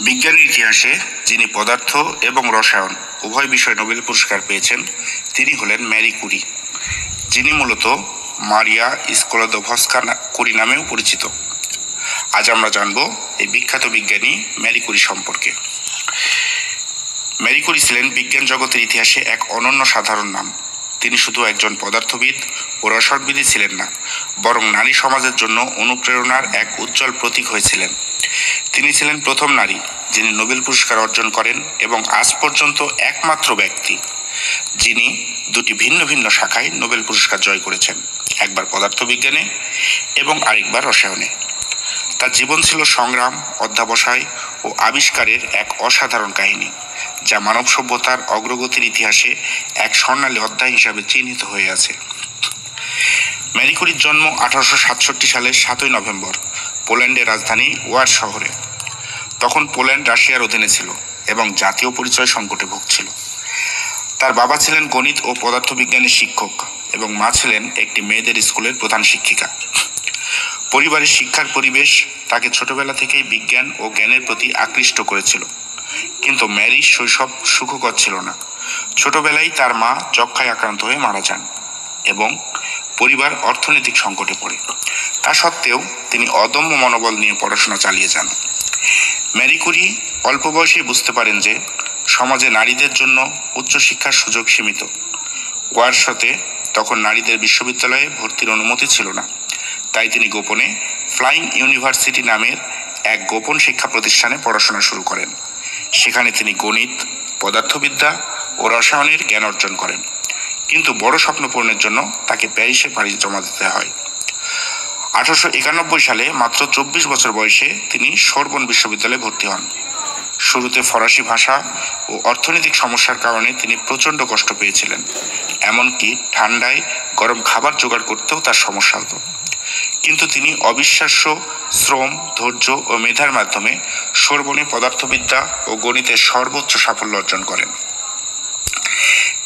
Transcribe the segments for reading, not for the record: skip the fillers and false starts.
বিজ্ঞানের ইতিহাসে যিনি পদার্থ এবং রসায়ন উভয় বিষয়ে নোবেল পুরস্কার পেয়েছেন তিনি হলেন ম্যারি কুরি, যিনি মূলত মারিয়া স্কলোদোভস্কা কুরি নামেও পরিচিত। আজ আমরা জানব এই বিখ্যাত বিজ্ঞানী ম্যারি কুরি সম্পর্কে। ম্যারি কুরি ছিলেন বিজ্ঞান জগতের ইতিহাসে এক অনন্য সাধারণ নাম। তিনি শুধু একজন পদার্থবিদ ও রসায়নবিদই ছিলেন না, বরং নারী সমাজের জন্য অনুপ্রেরণার এক উজ্জ্বল প্রতীক হয়েছিলেন। তিনি ছিলেন প্রথম নারী যিনি নোবেল পুরস্কার অর্জন করেন এবং আজ পর্যন্ত একমাত্র ব্যক্তি যিনি দুটি ভিন্ন ভিন্ন শাখায় নোবেল পুরস্কার জয় করেছেন, একবার পদার্থবিজ্ঞানে এবং আরেকবার রসায়নে। তার জীবন ছিল সংগ্রাম, অধ্যবসায় ও আবিষ্কারের এক অসাধারণ কাহিনী, যা মানব সভ্যতার অগ্রগতির ইতিহাসে এক স্বর্ণালী অধ্যায় হিসাবে চিহ্নিত হয়ে আছে। ম্যারি কুরির জন্ম 1867 সালের 7 নভেম্বর পোল্যান্ডের রাজধানী ওয়ার শহরে। তখন পোল্যান্ড রাশিয়ার অধীনে ছিল এবং জাতীয় পরিচয় সংকটে ভুগছিল। তার বাবা ছিলেন গণিত ও পদার্থবিজ্ঞানের শিক্ষক এবং মা ছিলেন একটি মেয়েদের স্কুলের প্রধান শিক্ষিকা। পরিবারের শিক্ষার পরিবেশ তাকে ছোটবেলা থেকেই বিজ্ঞান ও জ্ঞানের প্রতি আকৃষ্ট করেছিল, কিন্তু ম্যারির শৈশব সুখকর ছিল না। ছোটবেলায় তার মা যক্ষ্মায় আক্রান্ত হয়ে মারা যান এবং পরিবার অর্থনৈতিক সংকটে পড়ে। তা সত্ত্বেও তিনি অদম্য মনোবল নিয়ে পড়াশোনা চালিয়ে যান। ম্যারি কুরি অল্প বয়সেই বুঝতে পারেন যে সমাজে নারীদের জন্য উচ্চশিক্ষার সুযোগ সীমিত। ওয়ারশতে তখন নারীদের বিশ্ববিদ্যালয়ে ভর্তির অনুমতি ছিল না, তাই তিনি গোপনে ফ্লাইং ইউনিভার্সিটি নামের এক গোপন শিক্ষা প্রতিষ্ঠানে পড়াশোনা শুরু করেন। সেখানে তিনি গণিত, পদার্থবিদ্যা ও রসায়নের জ্ঞান অর্জন করেন, কিন্তু বড় স্বপ্ন পূরণের জন্য তাকে প্যারিসে পাড়ি জমা দিতে হয়। 1891 সালে মাত্র 24 বছর বয়সে তিনি সোরবন বিশ্ববিদ্যালয়ে ভর্তি হন। শুরুতে ফরাসি ভাষা ও অর্থনৈতিক সমস্যার কারণে তিনি প্রচণ্ড কষ্ট পেয়েছিলেন, এমনকি ঠান্ডায় গরম খাবার জোগাড় করতেও তার সমস্যা হতো। কিন্তু তিনি অবিশ্বাস্য শ্রম, ধৈর্য ও মেধার মাধ্যমে সোরবনে পদার্থবিদ্যা ও গণিতের সর্বোচ্চ সাফল্য অর্জন করেন।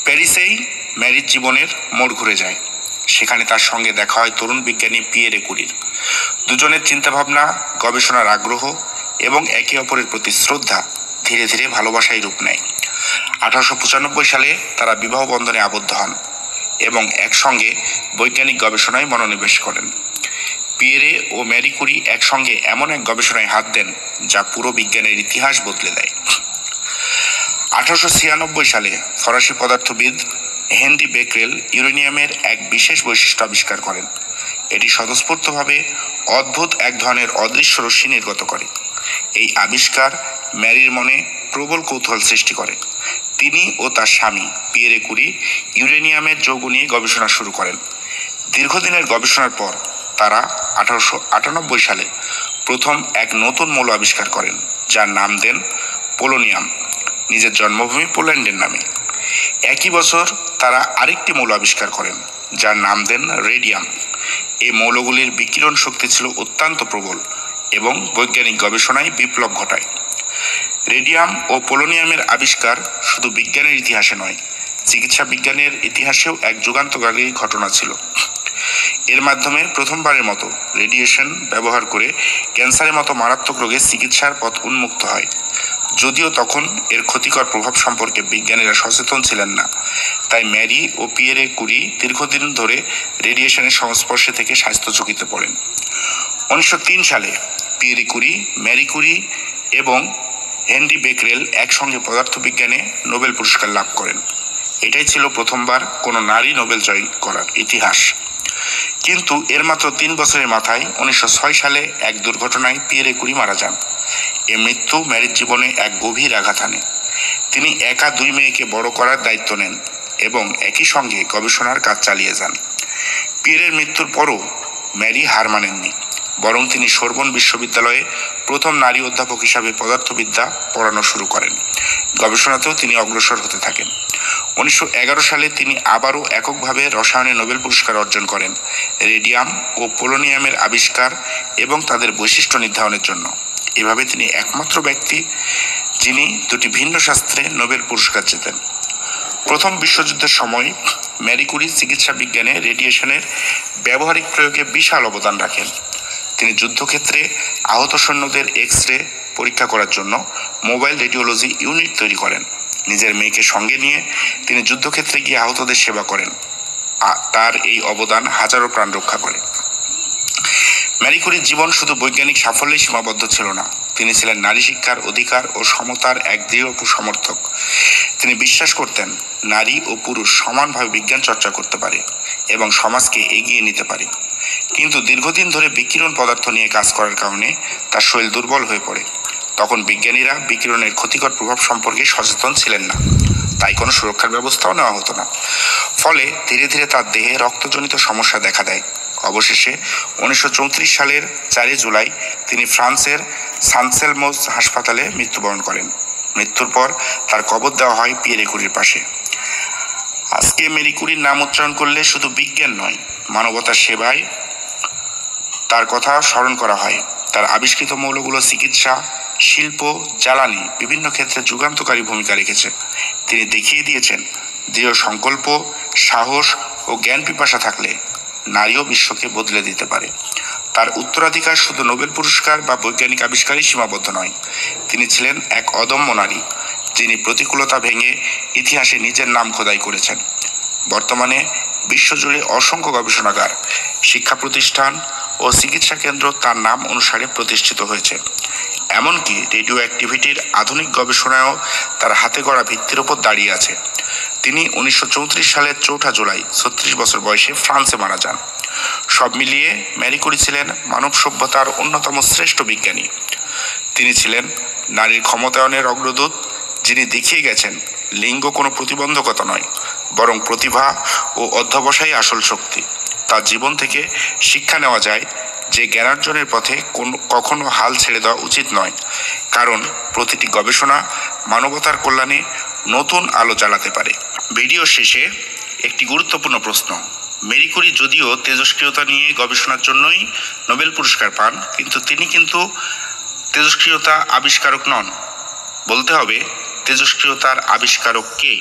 প্যারিসেই ম্যারির জীবনের মোড় ঘুরে যায়। সেখানে তার সঙ্গে দেখা হয় তরুণ বিজ্ঞানী পিয়েরে কুরির। দুজনের চিন্তাভাবনা, গবেষণার আগ্রহ এবং একে অপরের প্রতি শ্রদ্ধা ধীরে ধীরে ভালোবাসায় রূপ নেয়। 1895 সালে তারা বিবাহ বন্ধনে আবদ্ধ হন এবং একসঙ্গে বৈজ্ঞানিক গবেষণায় মনোনিবেশ করেন। পিয়েরে ও ম্যারি কুরি একসঙ্গে এমন এক গবেষণায় হাত দেন যা পুরো বিজ্ঞানের ইতিহাস বদলে দেয়। 1896 সালে ফরাসি পদার্থবিদ হেনরি বেকরেল ইউরেনিয়ামের এক বিশেষ বৈশিষ্ট্য আবিষ্কার করেন। এটি স্বতঃস্ফূর্তভাবে অদ্ভুত এক ধরনের অদৃশ্য রশ্মি নির্গত করে। এই আবিষ্কার ম্যারির মনে প্রবল কৌতূহল সৃষ্টি করে। তিনি ও তার স্বামী পিয়েরে কুরি ইউরেনিয়ামের যৌগ নিয়ে গবেষণা শুরু করেন। দীর্ঘদিনের গবেষণার পর তারা 1898 সালে প্রথম এক নতুন মৌল আবিষ্কার করেন, যার নাম দেন পোলোনিয়াম, নিজের জন্মভূমি পোল্যান্ডের নামে। একই বছর তারা আরেকটি মৌল আবিষ্কার করেন, যার নাম দেন রেডিয়াম। এই মৌলগুলির বিকিরণ শক্তি ছিল অত্যন্ত প্রবল এবং বৈজ্ঞানিক গবেষণায় বিপ্লব ঘটায়। রেডিয়াম ও পোলোনিয়ামের আবিষ্কার শুধু বিজ্ঞানের ইতিহাসে নয়, চিকিৎসা বিজ্ঞানের ইতিহাসেও এক যুগান্তকারী ঘটনা ছিল। এর মাধ্যমে প্রথমবারের মতো রেডিয়েশন ব্যবহার করে ক্যান্সারের মতো মারাত্মক রোগের চিকিৎসার পথ উন্মুক্ত হয়। যদিও তখন এর ক্ষতিকর প্রভাব সম্পর্কে বিজ্ঞানীরা সচেতন ছিলেন না, তাই ম্যারি ও পিয়েরে কুরি দীর্ঘদিন ধরে রেডিয়েশনের সংস্পর্শে থেকে স্বাস্থ্য ঝুঁকিতে পড়েন। 1903 সালে পিয়েরে কুরি, ম্যারি কুরি এবং হেনরি বেকরেল একসঙ্গে পদার্থবিজ্ঞানে নোবেল পুরস্কার লাভ করেন। এটাই ছিল প্রথমবার কোনো নারী নোবেল জয় করার ইতিহাস। কিন্তু এর মাত্র 3 বছরের মাথায় 1906 সালে এক দুর্ঘটনায় পিয়েরে কুরি মারা যান। এ মৃত্যু ম্যারির জীবনে এক গভীর আঘাত আনে। তিনি একা 2 মেয়েকে বড় করার দায়িত্ব নেন এবং একই সঙ্গে গবেষণার কাজ চালিয়ে যান। পিয়েরের মৃত্যুর পরও ম্যারি হার মানেননি, বরং তিনি সোরবন বিশ্ববিদ্যালয়ে প্রথম নারী অধ্যাপক হিসাবে পদার্থবিদ্যা পড়ানো শুরু করেন। গবেষণাতেও তিনি অগ্রসর হতে থাকেন। 1911 সালে তিনি আবারও এককভাবে রসায়নে নোবেল পুরস্কার অর্জন করেন, রেডিয়াম ও পোলোনিয়ামের আবিষ্কার এবং তাদের বৈশিষ্ট্য নির্ধারণের জন্য। এভাবে তিনি একমাত্র ব্যক্তি যিনি দুটি ভিন্ন শাস্ত্রে নোবেল পুরস্কার জেতেন। প্রথম বিশ্বযুদ্ধের সময় ম্যারি কুরি চিকিৎসা বিজ্ঞানে রেডিয়েশনের ব্যবহারিক প্রয়োগে বিশাল অবদান রাখেন। তিনি যুদ্ধক্ষেত্রে আহত সৈন্যদের এক্স রে, পরীক্ষা করার জন্য মোবাইল রেডিওলজি ইউনিট তৈরি করেন। নিজের মেয়েকে সঙ্গে নিয়ে তিনি যুদ্ধক্ষেত্রে গিয়ে আহতদের সেবা করেন। তার এই অবদান হাজারো প্রাণ রক্ষা করে। ম্যারি কুরির জীবন শুধু বৈজ্ঞানিক সাফল্যেই সীমাবদ্ধ ছিল না, তিনি ছিলেন নারী শিক্ষার অধিকার ও সমতার এক দৃঢ় সমর্থক। তিনি বিশ্বাস করতেন নারী ও পুরুষ সমানভাবে বিজ্ঞান চর্চা করতে পারে এবং সমাজকে এগিয়ে নিতে পারে। কিন্তু দীর্ঘদিন ধরে বিকিরণ পদার্থ নিয়ে কাজ করার কারণে তার শরীর দুর্বল হয়ে পড়ে। তখন বিজ্ঞানীরা বিকিরণের ক্ষতিকর প্রভাব সম্পর্কে সচেতন ছিলেন না, তাই কোনো সুরক্ষার ব্যবস্থাও নেওয়া হতো না। ফলে ধীরে ধীরে তার দেহে রক্তজনিত সমস্যা দেখা দেয়। অবশেষে 1934 সালের 4 জুলাই তিনি ফ্রান্সের সানসেলমোস হাসপাতালে মৃত্যুবরণ করেন। মৃত্যুর পর তার কবর দেওয়া হয় পিয়েরে কুরির পাশে। আজকে মেরি কুরির নাম উচ্চারণ করলে শুধু বিজ্ঞান নয়, মানবতার সেবায় তার কথা স্মরণ করা হয়। তার আবিষ্কৃত মৌলগুলো চিকিৎসা, শিল্প, জ্বালানি বিভিন্ন ক্ষেত্রে যুগান্তকারী ভূমিকা রেখেছে। তিনি দেখিয়ে দিয়েছেন দৃঢ় সংকল্প, সাহস ও জ্ঞান পিপাসা থাকলে নারীও বিশ্বকে বদলে দিতে পারে। তার উত্তরাধিকার শুধু নোবেল পুরস্কার বা বৈজ্ঞানিক আবিষ্কারেই সীমাবদ্ধ নয়, তিনি ছিলেন এক অদম্য নারী, যিনি প্রতিকূলতা ভেঙে ইতিহাসে নিজের নাম খোদাই করেছেন। বর্তমানে বিশ্বজুড়ে অসংখ্য গবেষণাগার, শিক্ষা প্রতিষ্ঠান ও চিকিৎসা কেন্দ্র তার নাম অনুসারে প্রতিষ্ঠিত হয়েছে। এমনকি রেডিও অ্যাক্টিভিটির আধুনিক গবেষণায়ও তার হাতে গড়া ভিত্তির ওপর দাঁড়িয়ে আছে। তিনি 1934 সালের 4 জুলাই 36 বছর বয়সে ফ্রান্সে মারা যান। সব মিলিয়ে ম্যারি কুরি ছিলেন মানব সভ্যতার অন্যতম শ্রেষ্ঠ বিজ্ঞানী। তিনি ছিলেন নারীর ক্ষমতায়নের অগ্রদূত, যিনি দেখিয়ে গেছেন লিঙ্গ কোনো প্রতিবন্ধকতা নয়, বরং প্রতিভা ও অধ্যবসায়ই আসল শক্তি। তার জীবন থেকে শিক্ষা নেওয়া যায় যে জ্ঞানার্জনের পথে কখনো হাল ছেড়ে দেওয়া উচিত নয়, কারণ প্রতিটি গবেষণা মানবতার কল্যাণে নতুন আলো জ্বালাতে পারে। ভিডিও শেষে একটি গুরুত্বপূর্ণ প্রশ্ন। মেরি কুরি যদিও তেজস্ক্রিয়তা নিয়ে গবেষণার জন্যই নোবেল পুরস্কার পান, কিন্তু তিনি তেজস্ক্রিয়তা আবিষ্কারক নন। বলতে হবে তেজস্ক্রিয়তার আবিষ্কারক কে?